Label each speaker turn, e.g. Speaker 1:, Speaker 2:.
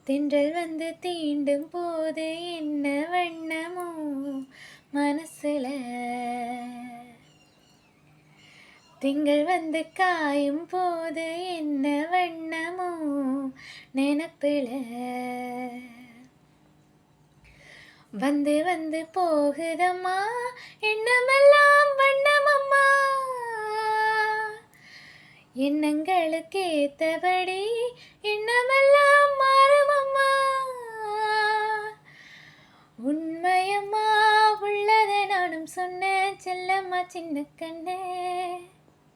Speaker 1: தென்றல் வந்து தீண்டும் போது என்ன வண்ணமோ மனசுல, திங்கள் வந்து காயும் போது என்ன வண்ணமோ நினப்புல, வந்து வந்து போகுதம்மா எண்ணமெல்லாம் வண்ணமம்மா, எண்ணங்களுக்கு ஏத்தபடி எண்ணமெல்லாம் மாறுமம்மா, உண்மையம்மா உள்ளத நானும் சொன்னேன் செல்லம்மா சின்ன கண்ணே.